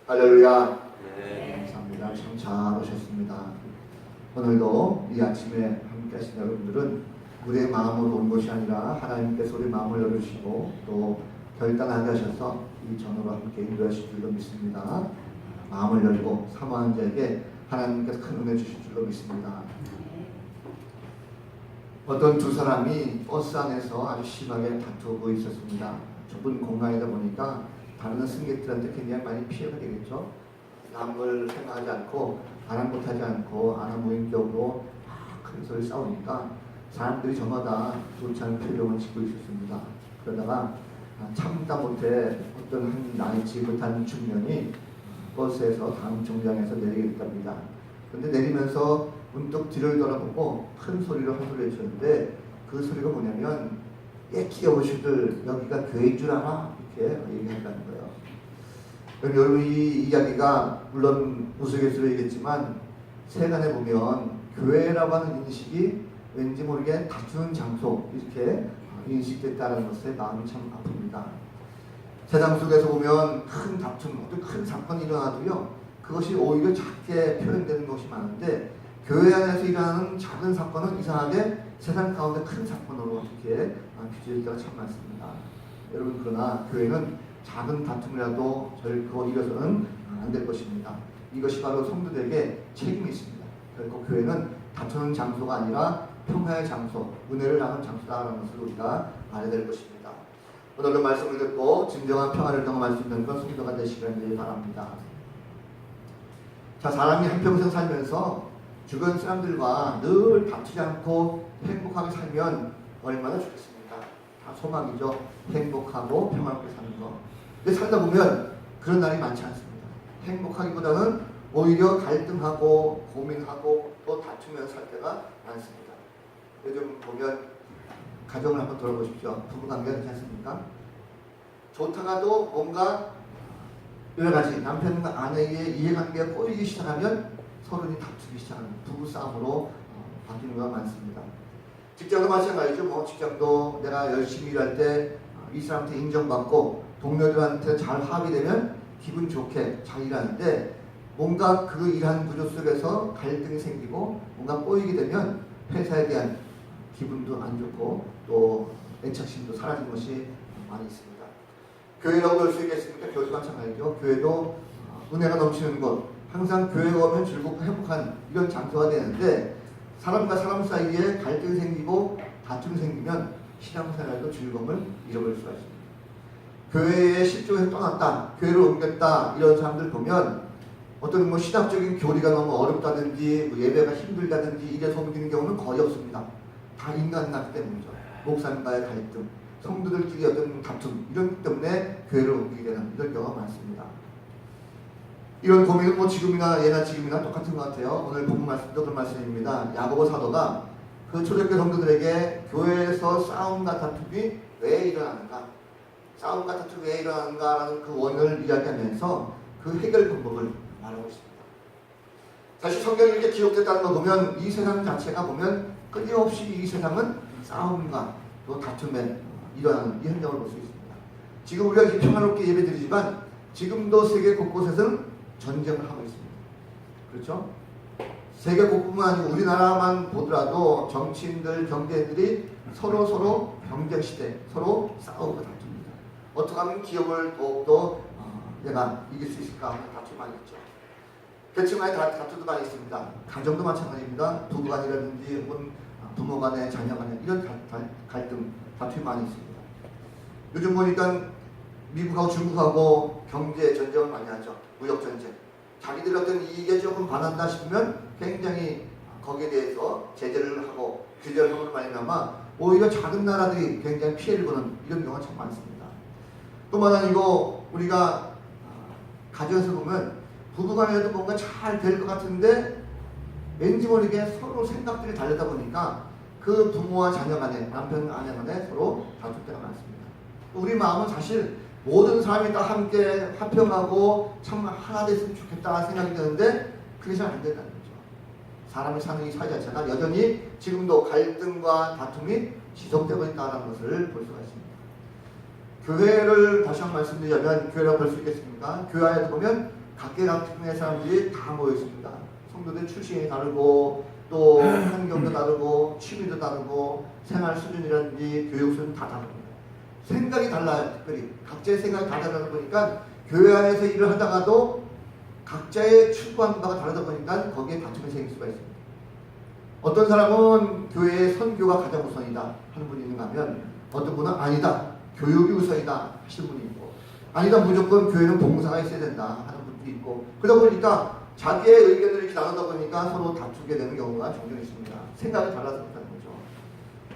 할렐루야. 네. 감사합니다. 참 잘 오셨습니다. 오늘도 이 아침에 함께 하신 여러분들은 우리의 마음으로 온 것이 아니라 하나님께서 우리 마음을 열어주시고 또 결단하게 하셔서 이 전으로 함께 인도하실 줄로 믿습니다. 마음을 열고 사모하는 자에게 하나님께서 큰 은혜 주실 줄로 믿습니다. 어떤 두 사람이 버스 안에서 아주 심하게 다투고 있었습니다. 좁은 공간이다 보니까 다른 승객들한테 굉장히 많이 피해가 되겠죠. 남을 생각하지 않고 아랑곳하지 않고 아나무인격으로 큰 소리 싸우니까 사람들이 저마다 좋지 않은 표정을 짓고 있었습니다. 그러다가 참다 못해 어떤 한 나이 지긋한 중년이 버스에서 다음 정류장에서 내리게 됐답니다. 그런데 내리면서 문득 뒤를 돌아보고 큰 소리로 한 소리 해주셨는데 그 소리가 뭐냐면 끼어오시들 여기가 교회인 줄 알아? 이렇게 얘기한다는 거예요. 여러분 이 이야기가 물론 우스갯소리겠지만 세간에 보면 교회라고 하는 인식이 왠지 모르게 다투는 장소 이렇게 인식됐다는 것에 마음이 참 아픕니다. 세상 속에서 보면 큰 다툼, 어떤 큰 사건이 일어나도요 그것이 오히려 작게 표현되는 것이 많은데 교회 안에서 일어나는 작은 사건은 이상하게 세상 가운데 큰 사건으로 어떻게 비춰질 때가 참 많습니다. 여러분 그러나 교회는 작은 다툼이라도 결코 이어서는 안 될 것입니다. 이것이 바로 성도들에게 책임이 있습니다. 결코 교회는 다투는 장소가 아니라 평화의 장소, 은혜를 나누는 장소다라는 것을 우리가 알아야 될 것입니다. 오늘도 말씀을 듣고 진정한 평화를 경험할 수 있는 건 성도가 되시기를 바랍니다. 자, 사람이 한평생 살면서 주변 사람들과 늘 다투지 않고 행복하게 살면 얼마나 좋겠습니까? 다 소망이죠. 행복하고 평화롭게 사는 거. 근데 살다 보면 그런 날이 많지 않습니다. 행복하기보다는 오히려 갈등하고 고민하고 또 다투면서 살 때가 많습니다. 요즘 보면 가정을 한번 돌아보십시오. 부부관계가 괜찮습니까? 좋다가도 뭔가 여러 가지 남편과 아내의 이해관계가 꼬이기 시작하면 서로이 다투기 시작하는 부부싸움으로 바뀌는 경우가 많습니다. 직장도 마찬가지죠. 뭐 직장도 내가 열심히 일할 때 이 사람한테 인정받고 동료들한테 잘 합의되면 기분 좋게 잘 일하는데 뭔가 그 일하는 구조 속에서 갈등이 생기고 뭔가 꼬이게 되면 회사에 대한 기분도 안 좋고 또 애착심도 사라진 것이 많이 있습니다. 교회라고 볼 수 있겠습니까? 교회도 마찬가지죠. 교회도 은혜가 넘치는 곳, 항상 교회에 오면 즐겁고 행복한 이런 장소가 되는데 사람과 사람 사이에 갈등이 생기고 다툼이 생기면 신앙생활도 즐거움을 잃어버릴 수가 있습니다. 교회에 실종해서 떠났다, 교회를 옮겼다 이런 사람들 보면 어떤 뭐 신학적인 교리가 너무 어렵다든지 뭐 예배가 힘들다든지 이래서 옮기는 경우는 거의 없습니다. 다 인간이기 때문이죠. 목사님과의 갈등, 성도들끼리 어떤 다툼 이런 것 때문에 교회를 옮기게 되는 이런 경우가 많습니다. 이런 고민은 뭐 지금이나 예나 지금이나 똑같은 것 같아요. 오늘 본문 말씀도 그런 말씀입니다. 야고보 사도가 그 초대교회 성도들에게 교회에서 싸움과 다툼이 왜 일어나는가, 싸움과 다툼이 왜 일어나는가라는 그 원인을 이야기하면서 그 해결 방법을 말하고 있습니다. 사실 성경에 이렇게 기록됐다는 거 보면 이 세상 자체가 보면 끊임없이 이 세상은 싸움과 또 다툼에 일어나는 이 현장을 볼 수 있습니다. 지금 우리가 이렇게 평화롭게 예배드리지만 지금도 세계 곳곳에서는 전쟁을 하고 있습니다. 그렇죠? 세계 곳뿐만 아니고 우리나라만 보더라도 정치인들, 경제인들이 서로 경쟁 시대, 서로 싸우고 다툽니다. 어떻게 하면 기업을 더욱더 내가 이길 수 있을까 하는 다툼이 많이 있죠. 계층 간의 다투도 많이 있습니다. 가정도 마찬가지입니다. 부부 간이라든지 혹은 부모 간의 자녀 간의 이런 갈등, 다툼이 많이 있습니다. 요즘 보니까 미국하고 중국하고 경제 전쟁을 많이 하죠. 무역 전쟁. 자기들 어떤 이익에 조금 반한다 싶으면 굉장히 거기에 대해서 제재를 하고 규제를 하고 말미암아 오히려 작은 나라들이 굉장히 피해를 보는 이런 경우가 참 많습니다. 또만 아니고 우리가 가정에서 보면 부부간에도 뭔가 잘 될 것 같은데 왠지 모르게 서로 생각들이 다르다 보니까 그 부모와 자녀 간에, 남편과 아내 간에 서로 다툴 때가 많습니다. 우리 마음은 사실 모든 사람이 다 함께 화평하고 참 하나 됐으면 좋겠다 생각이 드는데 그게 잘 안 된다는 거죠. 사람이 사는 이 사회 자체가 여전히 지금도 갈등과 다툼이 지속되고 있다는 것을 볼 수가 있습니다. 교회를 다시 한번 말씀드리자면 교회라고 볼 수 있겠습니까? 교회 안에 보면 각계각층의 사람들이 다 모여 있습니다. 성도들 출신이 다르고 또 환경도 다르고 취미도 다르고 생활 수준이라든지 교육 수준 다 다릅니다. 생각이 달라요. 특별히 각자의 생각이 다 다르다 보니까 교회 안에서 일을 하다가도 각자의 추구하는 바가 다르다 보니까 거기에 다툼이 생길 수가 있습니다. 어떤 사람은 교회의 선교가 가장 우선이다 하는 분이 있는가 하면 어떤 분은 아니다 교육이 우선이다 하시는 분이 있고 아니다 무조건 교회는 봉사가 있어야 된다 하는 분도 있고 그러다 보니까 자기의 의견을 이렇게 나누다 보니까 서로 다투게 되는 경우가 종종 있습니다. 생각이 달라서 그렇다는 거죠.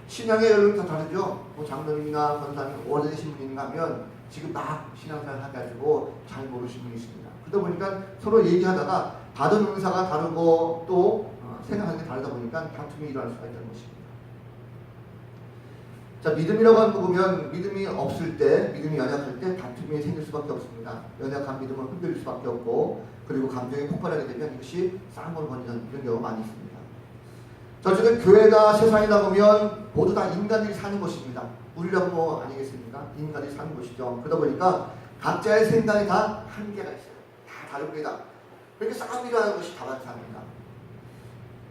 신앙의 연륜 다 다르죠. 뭐 장로님이나 권사님 오래되신 분인가 하면 지금 막 신앙생활 해가지고 잘 모르시는 분이 있습니다. 그러다 보니까 서로 얘기하다가 받은 은사가 다르고 또 생각하는 게 다르다 보니까 다툼이 일어날 수가 있다는 것입니다. 자, 믿음이라고 하는 거 보면 믿음이 없을 때, 믿음이 연약할 때 다툼이 생길 수밖에 없습니다. 연약한 믿음은 흔들릴 수밖에 없고 그리고 감정이 폭발하게 되면 이것이 싸움으로 번지는 이런 경우가 많이 있습니다. 자, 어쨌든 교회다 세상이다 보면 모두 다 인간들이 사는 것입니다. 우리라고 뭐 아니겠습니까? 인간이 사는 것이죠. 그러다 보니까 각자의 생각이 다 한계가 있어요. 다 다릅니다. 그러니까 싸움이라는 것이 다반사입니다.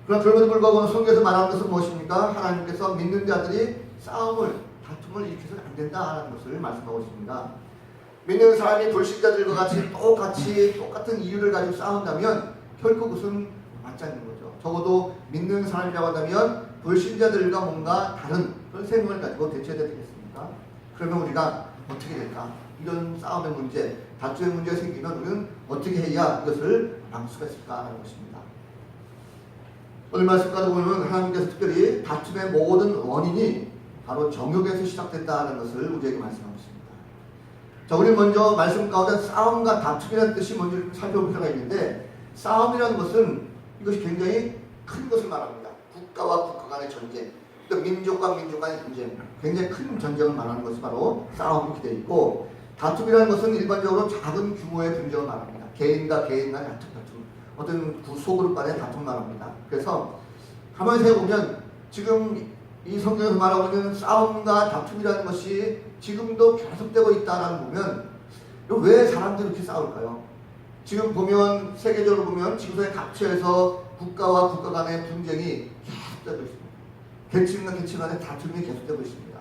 그러나 그럼에도 불구하고 성경에서 말하는 것은 무엇입니까? 하나님께서 믿는 자들이 싸움을, 다툼을 일으켜서는 안 된다는 것을 말씀하고 있습니다. 믿는 사람이 불신자들과 같이 똑같은 이유를 가지고 싸운다면 결국 그것은 맞지 않는 거죠. 적어도 믿는 사람이라고 한다면 불신자들과 뭔가 다른 그런 생각을 가지고 대처해야 되겠습니까? 그러면 우리가 어떻게 될까? 이런 싸움의 문제, 다툼의 문제가 생기면 우리는 어떻게 해야 이것을 막을 수가 있을까 하는 것입니다. 오늘 말씀까지 보면 하나님께서 특별히 다툼의 모든 원인이 바로 정욕에서 시작됐다는 것을 우리에게 말씀하고 있습니다. 자, 우리 먼저 말씀 가운데 싸움과 다툼이라는 뜻이 뭔지 살펴볼 필요가 있는데 싸움이라는 것은 이것이 굉장히 큰 것을 말합니다. 국가와 국가 간의 전쟁, 또 민족과 민족 간의 전쟁, 굉장히 큰 전쟁을 말하는 것이 바로 싸움이 이렇게 되어 있고 다툼이라는 것은 일반적으로 작은 규모의 분쟁을 말합니다. 개인과 개인 간의 다툼, 어떤 소그룹 간의 다툼을 말합니다. 그래서 가만히 생각해보면 지금 이 성경에서 말하고 있는 싸움과 다툼이라는 것이 지금도 계속되고 있다라는 보면 왜 사람들이 이렇게 싸울까요? 지금 보면 세계적으로 보면 지구상의 각처에서 국가와 국가 간의 분쟁이 계속되고 있습니다. 계층과 계층 간의 다툼이 계속되고 있습니다.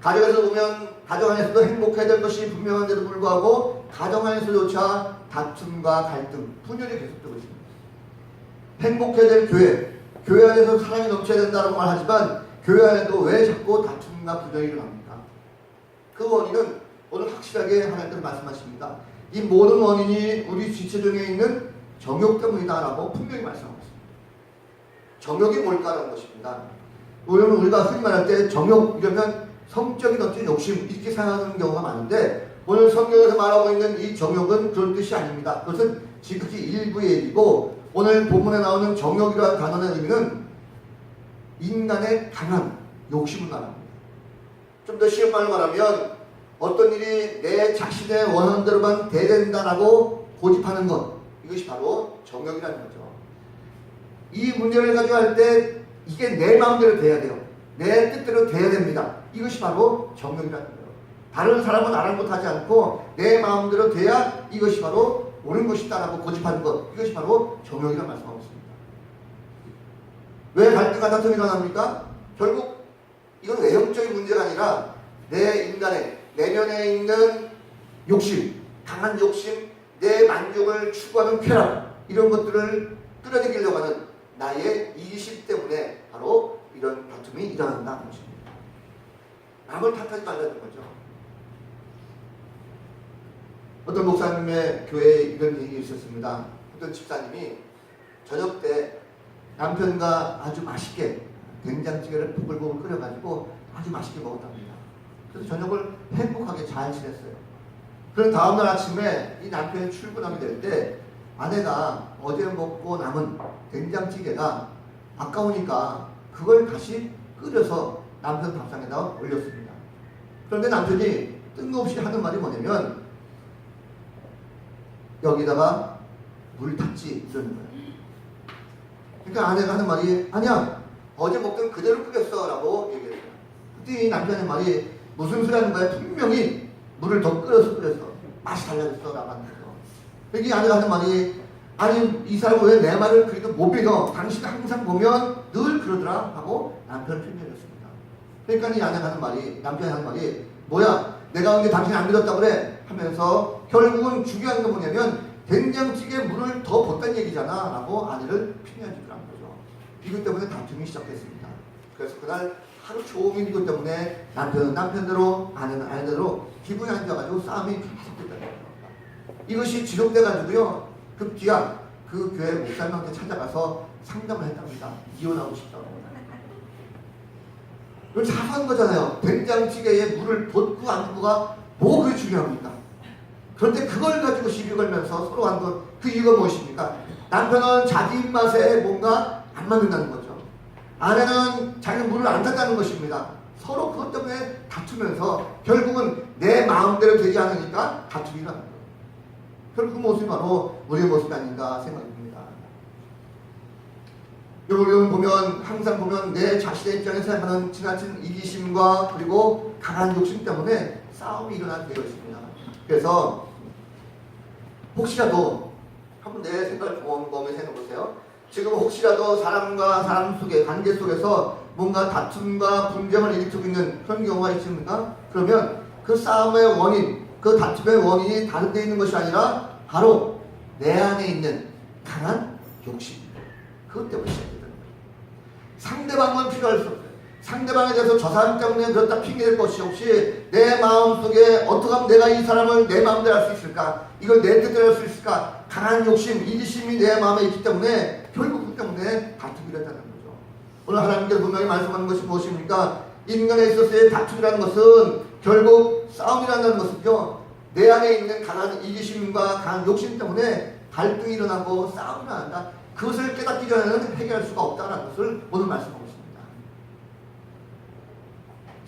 가정에서 보면 가정 안에서도 행복해야 될 것이 분명한데도 불구하고 가정 안에서조차 다툼과 갈등, 분열이 계속되고 있습니다. 행복해야 될 교회 안에서 사랑이 넘쳐야 된다고 말하지만 교회 안에도 왜 자꾸 다툼과 분열이 일어납니까? 그 원인은 오늘 확실하게 하나님께서 말씀하십니다. 이 모든 원인이 우리 지체중에 있는 정욕 때문이다라고 분명히 말씀하고 있습니다. 정욕이 뭘까라는 것입니다. 우리가 흔히 말할 때 정욕 이러면 성적인 어떤 욕심 이렇게 생각하는 경우가 많은데 오늘 성경에서 말하고 있는 이 정욕은 그런 뜻이 아닙니다. 그것은 지극히 일부의 얘기고 오늘 본문에 나오는 정욕이라는 단어의 의미는 인간의 강한 욕심을 말합니다. 좀 더 쉬운 말로 말하면 어떤 일이 내 자신의 원하는 대로만 돼야 된다라고 고집하는 것 이것이 바로 정욕이라는 거죠. 이 문제를 가지고 할 때 이게 내 마음대로 돼야 돼요. 내 뜻대로 돼야 됩니다. 이것이 바로 정욕이라는 거예요. 다른 사람은 아랑곳하지 않고 내 마음대로 돼야 이것이 바로 옳은 것이다라고 고집하는 것 이것이 바로 정욕이라고 말씀하고 있습니다. 왜 갈등과 다툼이 일어납니까? 결국 이건 외형적인 문제가 아니라 내 인간의 내면에 있는 욕심, 강한 욕심, 내 만족을 추구하는 쾌락 이런 것들을 끌어내리려고 하는 나의 이기심 때문에 바로 이런 다툼이 일어난다는 것입니다. 남을 탓하지 말라는 거죠. 어떤 목사님의 교회에 이런 얘기 있었습니다. 어떤 집사님이 저녁 때 남편과 아주 맛있게 된장찌개를 보글보글 끓여가지고 아주 맛있게 먹었답니다. 그래서 저녁을 행복하게 잘 지냈어요. 그런 다음날 아침에 이 남편이 출근하게 될 때 아내가 어제 먹고 남은 된장찌개가 아까우니까 그걸 다시 끓여서 남편 밥상에다 올렸습니다. 그런데 남편이 뜬금없이 하는 말이 뭐냐면 여기다가 물 탔지 이러는 거예요. 그러니까 아내가 하는 말이 아니야 어제 먹던 그대로 끓였어 라고 얘기했어요. 그때 이 남편의 말이 무슨 소리 하는 거야? 분명히 물을 더 끓여서 맛이 달라졌어 라고 하는 거죠. 여기 아내가 하는 말이 아니 이 사람 왜 내 말을 그래도 못 믿어? 당신이 항상 보면 늘 그러더라 하고 남편을 핑계렸습니다. 그러니까 이 아내가 하는 말이 남편이 하는 말이 뭐야 내가 언제 당신이 안 믿었다고 그래? 하면서 결국은 중요한 건 뭐냐면 된장찌개에 물을 더 붓다는 얘기잖아 라고 아내를 핑계주더라는 거죠. 이것 때문에 다툼이 시작됐습니다. 그래서 그날 하루 종일 이것 때문에 남편은 남편대로 아내는 아내대로 기분이 안 좋아가지고 싸움이 계속됐다는 거예요. 이것이 지속돼가지고요 급기야 그 교회 목사님한테 찾아가서 상담을 했답니다. 이혼하고 싶다고. 이걸 사소한 거잖아요. 된장찌개에 물을 붓고 안 붓고가 뭐 그게 중요합니까? 그런데 그걸 가지고 시비 걸면서 서로 한 건 그 이유가 무엇입니까? 남편은 자기 입맛에 뭔가 안 맞는다는 거죠. 아내는 자기 물을 안 탔다는 것입니다. 서로 그것 때문에 다투면서 결국은 내 마음대로 되지 않으니까 다투기 일어나는 거예요. 결국 그 모습이 바로 우리의 모습이 아닌가 생각이 듭니다. 여러분 보면 항상 보면 내 자신의 입장에서 하는 지나친 이기심과 그리고 강한 욕심 때문에 싸움이 일어나게 되어 있습니다. 그래서 혹시라도 한번 내 생각을 곰곰이 생각해보세요. 지금 혹시라도 사람과 사람 속의 관계 속에서 뭔가 다툼과 분쟁을 일으키고 있는 그런 경우가 있습니까? 그러면 그 싸움의 원인, 그 다툼의 원인이 다른 데 있는 것이 아니라 바로 내 안에 있는 강한 욕심, 그것 때문에 시작됩니다. 상대방은 필요할 수 없어요. 상대방에 대해서 저 사람 때문에 그렇다 핑계댈 것이 없이 내 마음속에 어떻게 하면 내가 이 사람을 내 마음대로 할 수 있을까? 이걸 내 뜻대로 할 수 있을까? 강한 욕심, 이기심이 내 마음에 있기 때문에 결국 그 때문에 다투기를 했다는 거죠. 오늘 하나님께서 분명히 말씀하는 것이 무엇입니까? 인간에 있어서의 다투기라는 것은 결국 싸움이라는 것은요. 내 안에 있는 강한 이기심과 강한 욕심 때문에 갈등이 일어나고 싸움이 일어난다. 그것을 깨닫기 전에는 해결할 수가 없다는 것을 오늘 말씀하고 있습니다.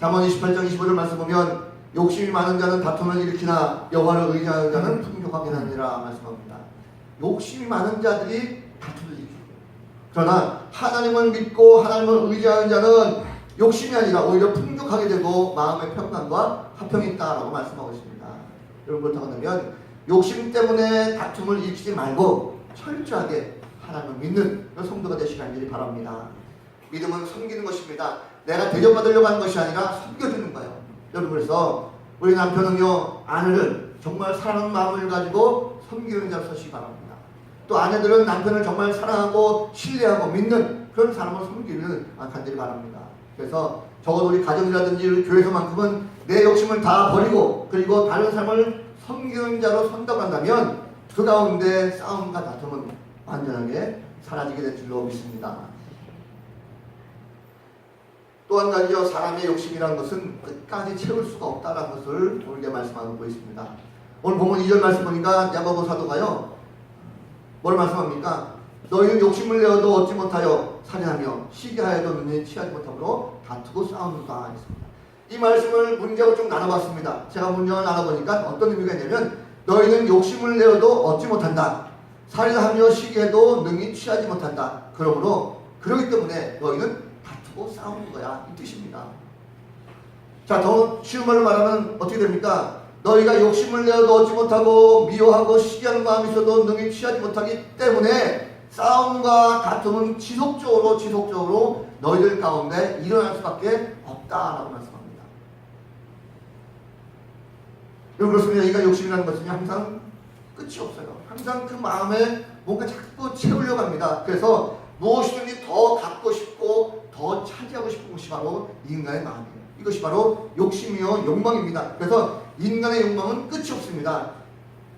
잠언 28장 25절 말씀 보면 욕심이 많은 자는 다툼을 일으키나 여호와를 의지하는 자는 풍족하게 하느니라 말씀합니다. 욕심이 많은 자들이 다툼을 일으키고 그러나 하나님을 믿고 하나님을 의지하는 자는 욕심이 아니라 오히려 풍족하게 되고 마음의 평강과 화평이 있다라고 말씀하고 있습니다. 여러분 그렇다고 하면 욕심 때문에 다툼을 일으키지 말고 철저하게 하나님을 믿는 성도가 되시길 바랍니다. 믿음은 섬기는 것입니다. 내가 대접받으려고 하는 것이 아니라 섬겨주는 거예요. 여러분 그래서 우리 남편은요 아내를 정말 사랑하는 마음을 가지고 섬기는 자로 서시기 바랍니다. 또 아내들은 남편을 정말 사랑하고 신뢰하고 믿는 그런 사람을 섬기는 간절히 바랍니다. 그래서 적어도 우리 가정이라든지 교회에서만큼은 내 욕심을 다 버리고 그리고 다른 사람을 섬기는 자로 선택한다면 그 가운데 싸움과 다툼은 완전하게 사라지게 될 줄로 믿습니다. 또 한 가지요, 사람의 욕심이라는 것은 끝까지 채울 수가 없다는 것을 우리에게 말씀하고 있습니다. 오늘 본문 2절 말씀 보니까 야고보 사도가요 뭘 말씀합니까? 너희는 욕심을 내어도 얻지 못하여 살인하며 시기하여도 눈에 취하지 못함으로 다투고 싸우는가 했습니다. 이 말씀을 문장을 좀 나눠봤습니다. 제가 문장을 나눠보니까 어떤 의미가 있냐면 너희는 욕심을 내어도 얻지 못한다. 살인하며 시기해도 능히 취하지 못한다. 그러기 때문에 너희는 다투고 싸우는 거야. 이 뜻입니다. 자, 더 쉬운 말로 말하면 어떻게 됩니까? 너희가 욕심을 내어도 얻지 못하고 미워하고 시기하는 마음이 있어도 능히 취하지 못하기 때문에 싸움과 다툼은 지속적으로 너희들 가운데 일어날 수밖에 없다라고 말씀합니다. 여러분 그렇습니다. 여기가 욕심이라는 것은 항상 끝이 없어요. 항상 그 마음에 뭔가 자꾸 채우려고 합니다. 그래서 무엇이든지 더 갖고 싶고 더 차지하고 싶은 것이 바로 인간의 마음이에요. 이것이 바로 욕심이요 욕망입니다. 그래서 인간의 욕망은 끝이 없습니다.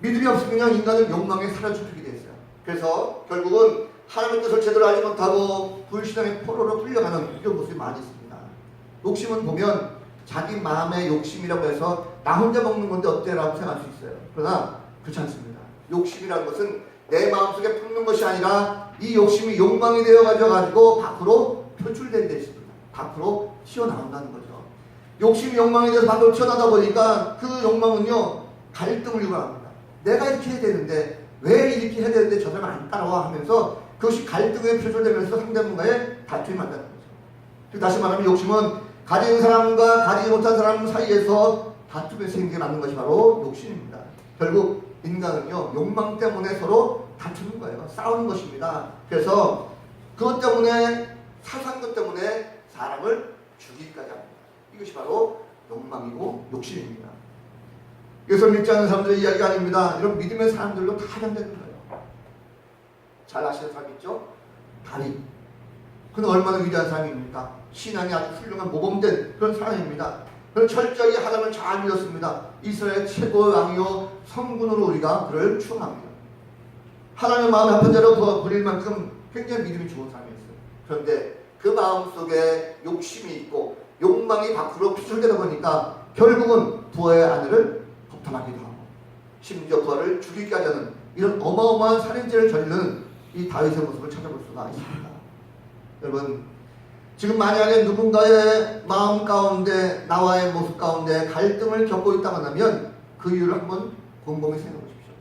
믿음이 없으면 인간은 욕망에 사로잡히게 되어 있어요. 그래서 결국은 하나님의 뜻을 제대로 알지 못하고 불신앙의 포로로 끌려가는 이런 모습이 많이 있습니다. 욕심은 보면 자기 마음의 욕심이라고 해서 나 혼자 먹는 건데 어때라고 생각할 수 있어요. 그러나 그렇지 않습니다. 욕심이라는 것은 내 마음속에 품는 것이 아니라 이 욕심이 욕망이 되어가지고 밖으로 표출되게 되어 있습니다. 밖으로 튀어나온다는 거죠. 욕심이 욕망에 대해서 밖으로 튀어나오다 보니까 그 욕망은요 갈등을 유발합니다. 내가 이렇게 해야 되는데 왜 이렇게 해야 되는데 저 사람 안 따라와 하면서 그것이 갈등에 표출되면서 상대방과의 다툼이 만나는 거죠. 다시 말하면 욕심은 가진 사람과 가지지 못한 사람 사이에서 다툼의 생기가 나는 것이 바로 욕심입니다. 결국 인간은요, 욕망 때문에 서로 다투는 거예요. 싸우는 것입니다. 그래서 그것 때문에, 사소한 것 때문에 사람을 죽이기까지 합니다. 이것이 바로 욕망이고 욕심입니다. 이것을 믿지 않는 사람들의 이야기가 아닙니다. 이런 믿음의 사람들로 다 연결된 거예요. 잘 아시는 사람 있죠? 다윗. 그는 얼마나 위대한 사람입니까? 신앙이 아주 훌륭한 모범된 그런 사람입니다. 그는 철저히 하나님을 잘 믿었습니다. 이스라엘 최고의 왕이요 성군으로 우리가 그를 추앙합니다. 하나님의 마음에 합한 자로 부릴 만큼 굉장히 믿음이 좋은 사람이었어요. 그런데 그 마음속에 욕심이 있고 욕망이 밖으로 표출되다 보니까 결국은 부하의 아내를 겁탈하기도 하고 심지어 부하를 죽이기까지 하는 이런 어마어마한 살인죄를 저지르는 이 다윗의 모습을 찾아볼 수가 있습니다. 여러분, 지금 만약에 누군가의 마음 가운데, 나와의 모습 가운데 갈등을 겪고 있다고 하면 그 이유를 한번 곰곰이 생각해 보십시오.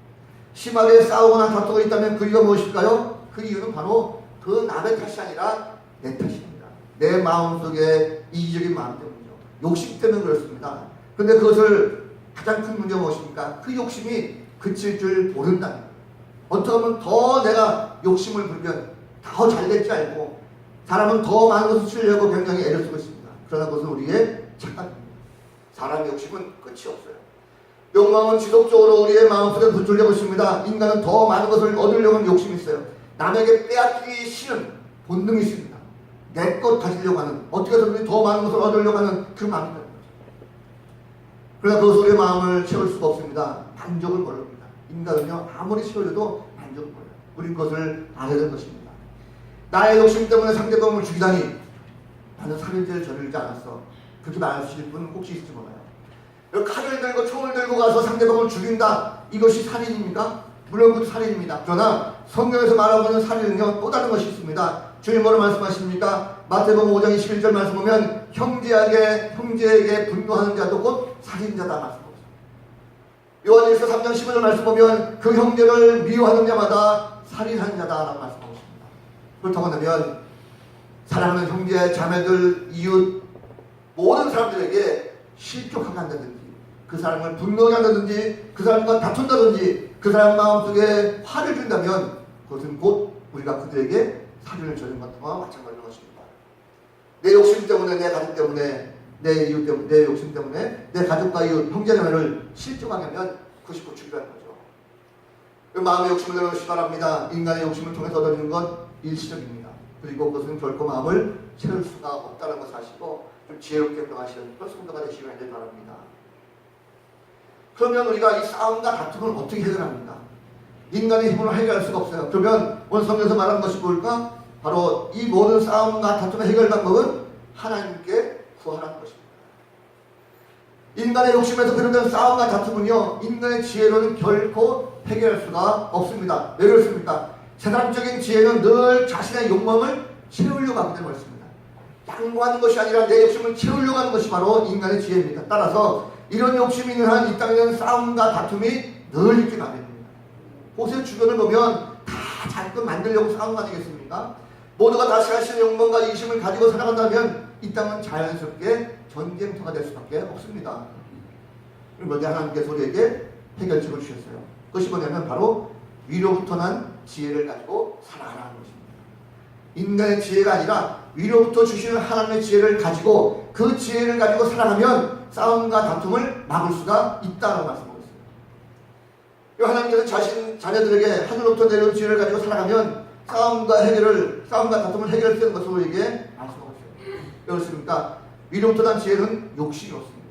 심하게 싸우거나 다투고 있다면 그 이유가 무엇일까요? 그 이유는 바로 그 남의 탓이 아니라 내 탓입니다. 내 마음속에 이기적인 마음 때문이죠. 욕심 때문에 그렇습니다. 그런데 그것을 가장 큰 문제가 무엇입니까? 그 욕심이 그칠 줄 모른다는 거예요. 어떻게 하면 더 내가 욕심을 부리면 더 잘될지 알고 사람은 더 많은 것을 치려고 굉장히 애를 쓰고 있습니다. 그러나 그것은 우리의 착각입니다. 사람의 욕심은 끝이 없어요. 욕망은 지속적으로 우리의 마음속에 붙들려고 있습니다. 인간은 더 많은 것을 얻으려고 하는 욕심이 있어요. 남에게 빼앗기기 싫은 본능이 있습니다. 내 것 가지려고 하는, 어떻게 해서든 더 많은 것을 얻으려고 하는 그 마음이 있는 거죠. 그러나 그것을 우리의 마음을 채울 수가 없습니다. 만족을 모릅니다. 인간은요, 아무리 채우려도 만족을 몰라요. 우린 그것을 알아야 되는 것입니다. 나의 욕심 때문에 상대방을 죽이다니, 나는 살인죄를 저지르지 않았어. 그렇게 말하실 분 혹시 있을지 몰라요. 칼을 들고 총을 들고 가서 상대방을 죽인다. 이것이 살인입니까? 물론 그것도 살인입니다. 그러나 성경에서 말하고 있는 살인은요, 또 다른 것이 있습니다. 주님 뭐로 말씀하십니까? 마태복음 5장 21절 말씀 보면 형제에게 분노하는 자도 곧 살인자다 말씀하십니다. 요한일서 3장 15절 말씀 보면 그 형제를 미워하는 자마다 살인하는 자다라고 말씀하십니다. 그렇다고 한다면 사랑하는 형제, 자매들, 이웃 모든 사람들에게 실족하게 한다든지 그 사람을 분노하게 한다든지 그 사람과 다툰다든지 그 사람 마음속에 화를 준다면 그것은 곧 우리가 그들에게 살인을 저지른 것과 마찬가지인 것입니다. 내 욕심 때문에, 내 가족 때문에, 내 이웃 때문에, 내 욕심 때문에 내 가족과 이웃, 형제자매를 실족하게 하면 그것이 곧 죽이라는 거죠. 그 마음의 욕심을 내려놓으시 바랍니다. 인간의 욕심을 통해서 얻어지는 건 일시적입니다. 그리고 그것은 결코 마음을 채울 수가 없다는 것을 아시고 좀 지혜롭게 병하시는 그런 성도가 되시길 바랍니다. 그러면 우리가 이 싸움과 다툼을 어떻게 해결합니까? 인간의 힘으로 해결할 수가 없어요. 그러면 오늘 성경에서 말하는 것이 뭘까? 바로 이 모든 싸움과 다툼의 해결 방법은 하나님께 구하라는 것입니다. 인간의 욕심에서 비롯된 싸움과 다툼은요, 인간의 지혜로는 결코 해결할 수가 없습니다. 왜 그렇습니까? 세상적인 지혜는 늘 자신의 욕망을 채우려고 하기 때문에 그렇습니다. 양보하는 것이 아니라 내 욕심을 채우려고 하는 것이 바로 인간의 지혜입니다. 따라서 이런 욕심이 있는 한 이 땅에는 싸움과 다툼이 늘 있게 마련입니다. 곳의 주변을 보면 다 자꾸 만들려고 싸우는 거 아니겠습니까? 모두가 다 자신의 욕망과 이심을 가지고 살아간다면 이 땅은 자연스럽게 전쟁터가 될 수밖에 없습니다. 그런데 하나님께서 우리에게 해결책을 주셨어요. 그것이 뭐냐면 바로 위로부터 난 지혜를 가지고 살아가라는 것입니다. 인간의 지혜가 아니라 위로부터 주시는 하나님의 지혜를 가지고 그 지혜를 가지고 살아가면 싸움과 다툼을 막을 수가 있다고 말씀하고 있어요. 하나님께서 자신 자녀들에게 하늘로부터 내려온 지혜를 가지고 살아가면 싸움과 다툼을 해결할 수 있는 것을 우리에게 말씀하고 있어요. 왜 그렇습니까? 위로부터 난 지혜는 욕심이 없습니다.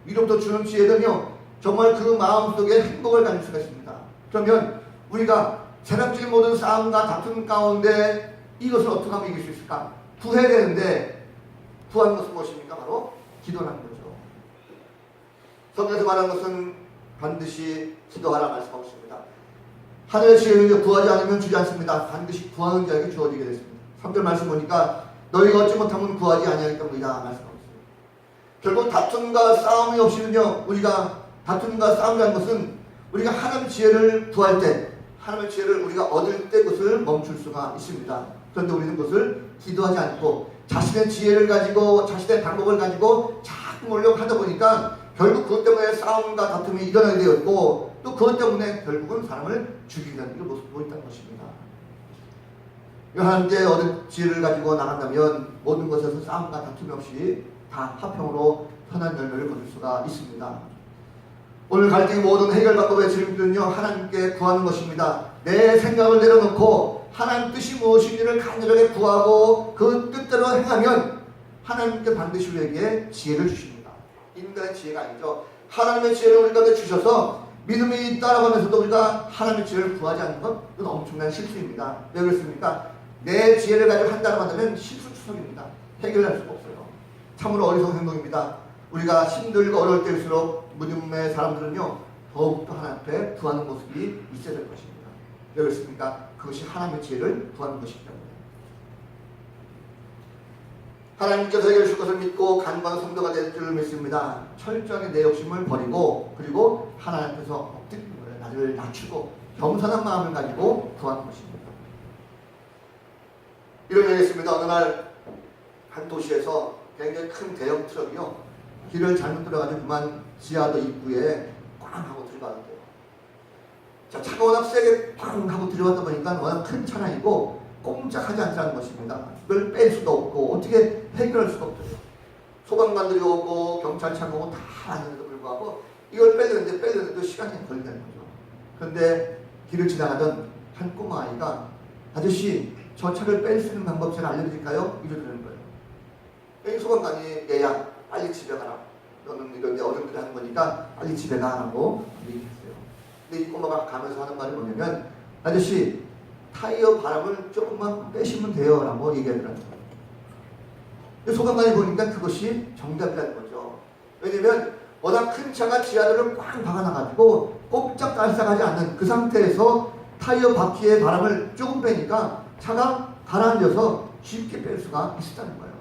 위로부터 주는 지혜는요, 정말 그 마음속에 행복을 가질 수가 있습니다. 그러면 우리가 세상적인 모든 싸움과 다툼 가운데 이것을 어떻게 하면 이길 수 있을까? 구해야 되는데 구하는 것은 무엇입니까? 바로 기도라는 거죠. 성경에서 말하는 것은 반드시 기도하라 말씀하고 있습니다. 하늘의 지혜는 구하지 않으면 주지 않습니다. 반드시 구하는 자에게 주어지게 됐습니다. 3절 말씀 보니까 너희가 얻지 못하면 구하지 아니하기 때문이다 말씀하고 있습니다. 결국 다툼과 싸움이 없이는요, 우리가 다툼과 싸움이라는 것은 우리가 하나님의 지혜를 구할 때, 하나님의 지혜를 우리가 얻을 때 그것을 멈출 수가 있습니다. 그런데 우리는 그것을 기도하지 않고 자신의 지혜를 가지고 자신의 방법을 가지고 자꾸 몰려고 하다 보니까 결국 그것 때문에 싸움과 다툼이 일어나게 되었고 또 그것 때문에 결국은 사람을 죽이는 이런 모습을 보였다는 것입니다. 하나님께 얻은 지혜를 가지고 나간다면 모든 것에서 싸움과 다툼이 없이 다 화평으로 선한 열매를 거둘 수가 있습니다. 오늘 갈등의 모든 해결 방법의 질문은요, 하나님께 구하는 것입니다. 내 생각을 내려놓고 하나님 뜻이 무엇인지를 간절하게 구하고 그 뜻대로 행하면 하나님께 반드시 우리에게 지혜를 주십니다. 인간의 지혜가 아니죠. 하나님의 지혜를 우리 가운데 주셔서 믿음이 있다라고 하면서도 우리가 하나님의 지혜를 구하지 않는 것, 이건 엄청난 실수입니다. 왜 그렇습니까? 내 지혜를 가지고 한다고 한다면 실수추석입니다. 해결할 수가 없어요. 참으로 어리석은 행동입니다. 우리가 힘들고 어려울 때일수록 믿음의 사람들은요, 더욱더 하나님 앞에 구하는 모습이 있어야 될 것입니다. 왜 그렇습니까? 그것이 하나님의 지혜를 구하는 것이기 때문에. 하나님께서 해결해 줄 것을 믿고 간과한 성도가 될 줄을 믿습니다. 철저하게 내 욕심을 버리고 그리고 하나님 앞에서 엎드리는 거예요. 나를 낮추고 겸손한 마음을 가지고 구하는 것입니다. 이런 얘기 있습니다. 어느 날 한 도시에서 굉장히 큰 대형 트럭이요, 길을 잘못 들어가지고 그만 지하도 입구에 꽝 하고 들어가는데요. 자, 차가 워낙 세게 꽝 하고 들어갔다 보니까 워낙 큰 차량이고 꼼짝하지 않자는 것입니다. 이걸 뺄 수도 없고 어떻게 해결할 수가 없어요. 소방관들이 오고 경찰차가 오고 다 아는데도 불구하고 이걸 빼려는데 시간이 걸린다는 거죠. 그런데 길을 지나가던 한 꼬마아이가 아저씨, 저 차를 뺄 수 있는 방법 제가 알려드릴까요? 이러는 거예요. 이 소방관이 얘야 빨리 집에 가라. 너는 이런 데 어른들이 하는 거니까 빨리 집에 가라고 얘기했어요. 근데 이 꼬마가 가면서 하는 말이 뭐냐면, 아저씨 타이어 바람을 조금만 빼시면 돼요 라고 얘기하더라고요. 소방관이 보니까 그것이 정답이라는 거죠. 왜냐면 워낙 큰 차가 지하도를 꽉 박아놔가지고 꼼짝달싹하지 않는 그 상태에서 타이어 바퀴의 바람을 조금 빼니까 차가 가라앉아서 쉽게 뺄 수가 있었다는 거예요.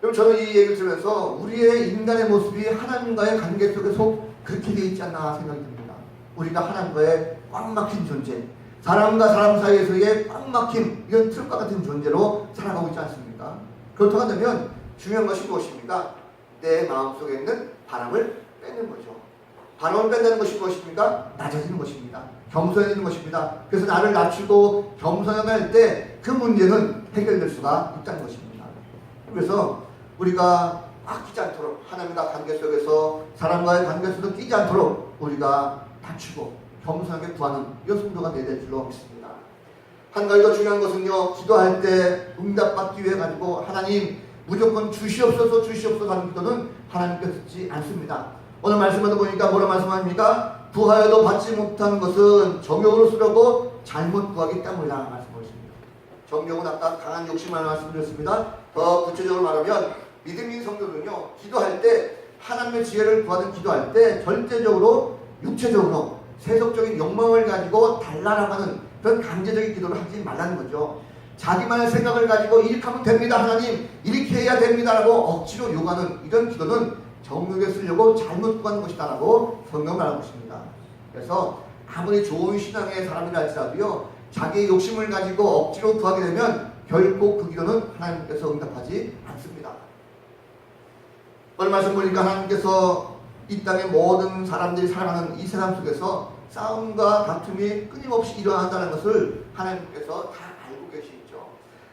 그럼 저는 이 얘기를 들으면서 우리의 인간의 모습이 하나님과의 관계 속에서 그렇게 되어 있지 않나 생각이 듭니다. 우리가 하나님과의 꽉 막힌 존재, 사람과 사람 사이에서의 꽉 막힌 이런 트럭과 같은 존재로 살아가고 있지 않습니까? 그렇다고 한다면 중요한 것이 무엇입니까? 내 마음속에 있는 바람을 빼는 거죠. 바람을 뺀다는 것이 무엇입니까? 낮아지는 것입니다. 겸손해지는 것입니다. 그래서 나를 낮추고 겸손하게 할 때 그 문제는 해결될 수가 있다는 것입니다. 그래서 우리가 꽉 끼지 않도록, 하나님과 관계 속에서 사람과의 관계 속에서 끼지 않도록 우리가 낮추고 겸손하게 구하는 이 성도가 되어야 될 줄로 믿습니다. 한 가지 더 중요한 것은요, 기도할 때 응답받기 위해 가지고 하나님 무조건 주시옵소서 하는 기도는 하나님께 듣지 않습니다. 오늘 말씀을 보니까 뭐라 말씀합니까? 구하여도 받지 못하는 것은 정욕으로 쓰려고 잘못 구하기 때문이다 말씀하십니다. 정욕은 아까 강한 욕심을 말씀드렸습니다. 더 구체적으로 말하면 믿음인 성도는요, 기도할 때 하나님의 지혜를 구하는 기도할 때 절대적으로 육체적으로 세속적인 욕망을 가지고 달라라고 하는 그런 강제적인 기도를 하지 말라는 거죠. 자기만의 생각을 가지고 이렇게 하면 됩니다 하나님, 이렇게 해야 됩니다라고 억지로 요구하는 이런 기도는 정욕에 쓰려고 잘못 구하는 것이다 라고 성경은 말하고 있습니다. 그래서 아무리 좋은 신앙의 사람이라 할지라도요, 자기의 욕심을 가지고 억지로 구하게 되면 결국 그 기도는 하나님께서 응답하지 않습니다. 오늘 말씀 보니까 하나님께서 이 땅의 모든 사람들이 살아가는 이 세상 속에서 싸움과 다툼이 끊임없이 일어난다는 것을 하나님께서 다 알고 계시죠.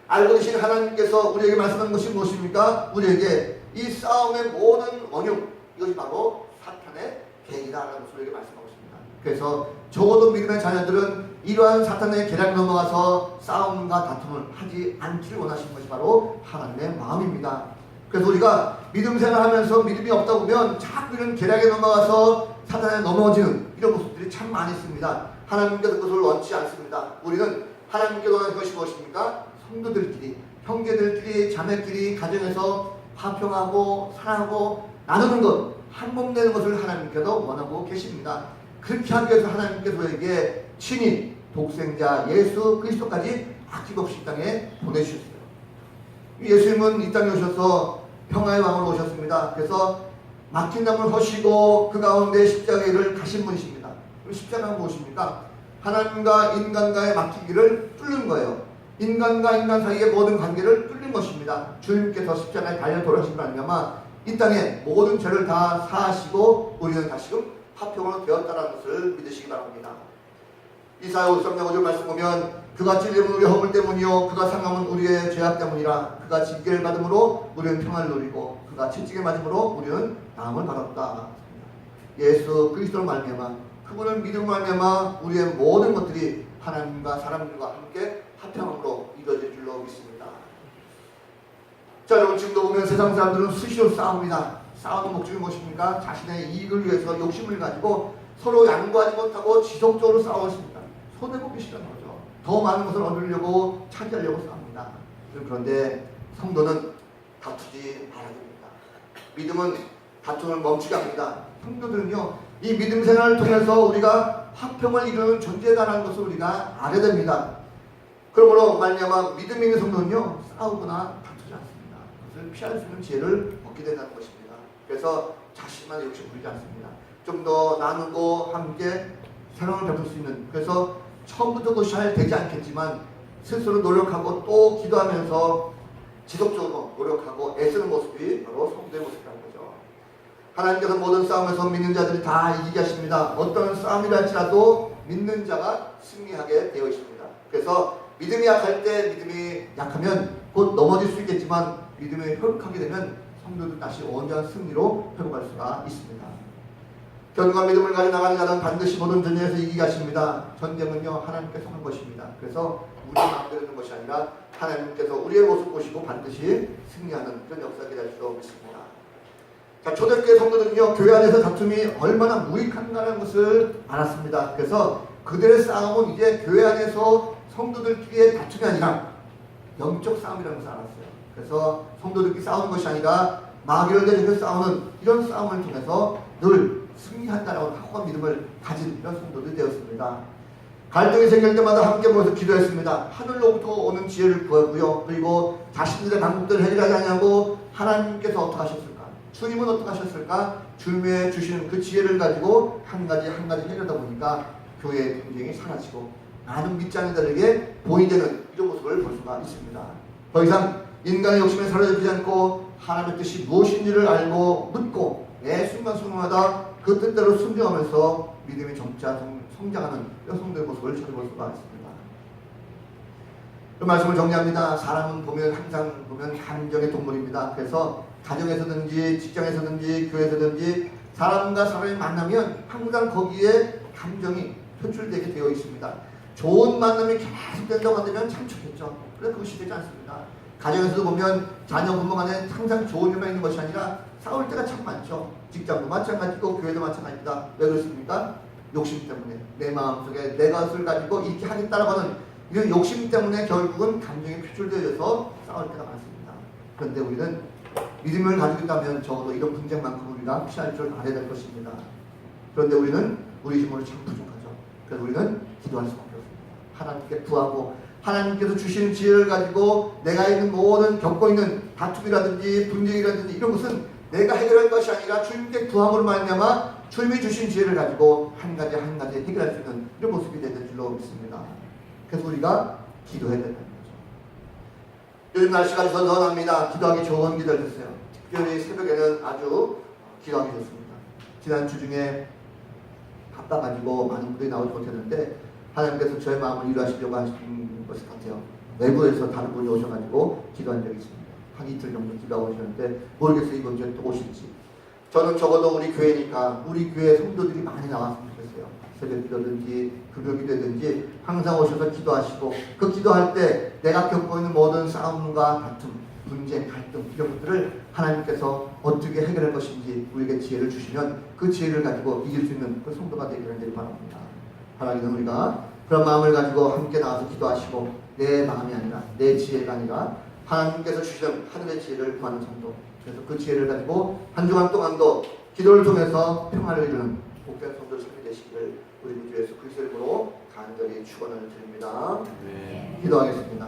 알고 계신 하나님께서 우리에게 말씀하는 것이 무엇입니까? 우리에게 이 싸움의 모든 원흉, 이것이 바로 사탄의 계략이라는 것을 우리에게 말씀하고 있습니다. 그래서 적어도 믿음의 자녀들은 이러한 사탄의 계략에 넘어가서 싸움과 다툼을 하지 않기를 원하시는 것이 바로 하나님의 마음입니다. 그래서 우리가 믿음 생활하면서 믿음이 없다 보면 자꾸 이런 계략에 넘어가서 사탄에 넘어지는 이런 모습들이 참 많이 있습니다. 하나님께서 그것을 원치 않습니다. 우리는 하나님께 원하는 것이 무엇입니까? 성도들끼리, 형제들끼리, 자매끼리 가정에서 화평하고 사랑하고 나누는 것, 한 몸 되는 것을 하나님께도 원하고 계십니다. 그렇게 하기 위해서 하나님께서 우리에게 친히 독생자 예수 그리스도까지 아낌없이 이 땅에 보내주셨어요. 예수님은 이 땅에 오셔서 평화의 왕으로 오셨습니다. 그래서 막힌 담을 허시고 그 가운데 십자가의 일을 가신 분이십니다. 십자가는 무엇입니까? 하나님과 인간과의 막히기를 뚫는 거예요. 인간과 인간 사이의 모든 관계를 뚫는 것입니다. 주님께서 십자가에 달려 돌아가신 걸 알면 이 땅에 모든 죄를 다 사하시고 우리는 다시금 화평으로 되었다는 것을 믿으시기 바랍니다. 이사야 53장 5절 말씀 보면 그가 찔림은 우리의 허물 때문이요 그가 상함은 우리의 죄악 때문이라. 그가 징계를 받음으로 우리는 평안을 누리고 그가 채찍에 맞음으로 우리는 나음을 받았다. 예수 그리스도로 말미암아 그분을 믿음으로 말미암아 우리의 모든 것들이 하나님과 사람들과 함께 화평함으로 이루어질 줄로 믿습니다. 자, 여러분 지금도 보면 세상 사람들은 수시로 싸웁니다. 싸우는 목적이 무엇입니까? 자신의 이익을 위해서 욕심을 가지고 서로 양보하지 못하고 지속적으로 싸웠습니다. 손해보기 싫은 거죠. 더 많은 것을 얻으려고 차지하려고 싸웁니다. 그런데 성도는 다투지 말아야 됩니다. 믿음은 다툼을 멈추게 합니다. 성도들은요, 이 믿음 생활을 통해서 우리가 화평을 이루는 존재다라는 것을 우리가 알아야 됩니다. 그러므로 말미암아 믿음 있는 성도는요, 싸우거나 다투지 않습니다. 그것을 피할 수 있는 지혜를 얻게 된다는 것입니다. 그래서 자신만의 욕심 부리지 않습니다. 좀 더 나누고 함께 사랑을 베풀 수 있는, 그래서 처음부터 그것이 잘 되지 않겠지만 스스로 노력하고 또 기도하면서 지속적으로 노력하고 애쓰는 모습이 바로 성도의 모습이라는 거죠. 하나님께서 모든 싸움에서 믿는 자들이 다 이기게 하십니다. 어떤 싸움이라 할지라도 믿는 자가 승리하게 되어 있습니다. 그래서 믿음이 약할 때, 믿음이 약하면 곧 넘어질 수 있겠지만 믿음이 회복하게 되면 성도들 다시 온전한 승리로 회복할 수가 있습니다. 견고한 믿음을 가지고 나가는 자는 반드시 모든 전쟁에서 이기게 하십니다. 전쟁은요, 하나님께서 한 것입니다. 그래서 우리 마음대로 되는 것이 아니라 하나님께서 우리의 모습 보시고 반드시 승리하는 그런 역사가 될 수 있습니다. 자, 초대교회 성도들은요, 교회 안에서 다툼이 얼마나 무익한가라는 것을 알았습니다. 그래서 그들의 싸움은 이제 교회 안에서 성도들끼리의 다툼이 아니라 영적 싸움이라는 것을 알았어요. 그래서 성도들끼리 싸우는 것이 아니라 마귀를 대적해서 싸우는 이런 싸움을 통해서 늘 승리한다라고 확고한 믿음을 가진 이런 성도들이 되었습니다. 갈등이 생길 때마다 함께 모여서 기도했습니다. 하늘로부터 오는 지혜를 구하고요. 그리고 자신들의 방법들을 해결하지 않냐고 하나님께서 어떻게 하셨을까? 주님은 어떻게 하셨을까? 주님의 주시는 그 지혜를 가지고 한 가지 한 가지 해결하다 보니까 교회의 분쟁이 사라지고 많은 밑장이들에게 보이되는 이런 모습을 볼 수가 있습니다. 더 이상 인간의 욕심에 사로잡히지 않고 하나님의 뜻이 무엇인지를 알고 묻고 매 순간순간마다 그 뜻대로 순종하면서 믿음이 점차 성장하는 여성들의 모습을 찾아볼 수가 있습니다. 그 말씀을 정리합니다. 사람은 항상 보면 감정의 동물입니다. 그래서 가정에서든지 직장에서든지 교회에서든지 사람과 사람이 만나면 항상 거기에 감정이 표출되게 되어 있습니다. 좋은 만남이 계속 된다고 한다면 참 좋겠죠. 그런데 그것이 되지 않습니다. 가정에서도 보면 자녀 부모 간에 항상 좋은 일만 있는 것이 아니라 싸울 때가 참 많죠. 직장도 마찬가지고 교회도 마찬가지입니다. 왜 그렇습니까? 욕심 때문에 내 마음속에 내 것을 가지고 이렇게 하겠다라고 하는 이런 욕심 때문에 결국은 감정이 표출되어서 싸울 때가 많습니다. 그런데 우리는 믿음을 가지고 있다면 적어도 이런 분쟁만큼 우리가 피할 줄 알아야 될 것입니다. 그런데 우리는 우리 힘으로 참 부족하죠. 그래서 우리는 기도할 수밖에 없습니다. 하나님께 구하고 하나님께서 주신 지혜를 가지고 내가 있는 모든 겪고 있는 다툼이라든지 분쟁이라든지 이런 것은 내가 해결할 것이 아니라 주님께 구함으로 말미암아 주님이 주신 지혜를 가지고 한 가지 한 가지 해결할 수 있는 이런 모습이 되는 줄로 믿습니다. 그래서 우리가 기도해야 된다는 거죠. 요즘 날씨가 선선합니다. 기도하기 좋은 기도를 했어요. 특별히 새벽에는 아주 기도하기 좋습니다. 지난주 중에 바빠가지고 많은 분들이 나오지 못했는데 하나님께서 저의 마음을 위로하시려고 하시는 것을 같아요. 외부에서 다른 분이 오셔가지고 기도한 적이 있습니다. 한 이틀 정도 기도하고 오셨는데 모르겠어요. 이번 주에 또 오실지. 저는 적어도 우리 교회니까 우리 교회 성도들이 많이 나왔으면 좋겠어요. 새벽 기도든지 금요 기도든지 항상 오셔서 기도하시고 그 기도할 때 내가 겪고 있는 모든 싸움과 다툼, 분쟁, 갈등 이런 것들을 하나님께서 어떻게 해결할 것인지 우리에게 지혜를 주시면 그 지혜를 가지고 이길 수 있는 그 성도가 되기를 바랍니다. 하나님은 우리가 그런 마음을 가지고 함께 나와서 기도하시고 내 마음이 아니라 내 지혜가 아니라 하나님께서 주시는 하늘의 지혜를 구하는 성도, 그래서 그 지혜를 가지고 한 주간 동안도 기도를 통해서 평화를 이루는 복된 성도를 찾게 되시기를 우리 구주 예수 그리스도의 이름으로 간절히 축원을 드립니다. 네. 기도하겠습니다.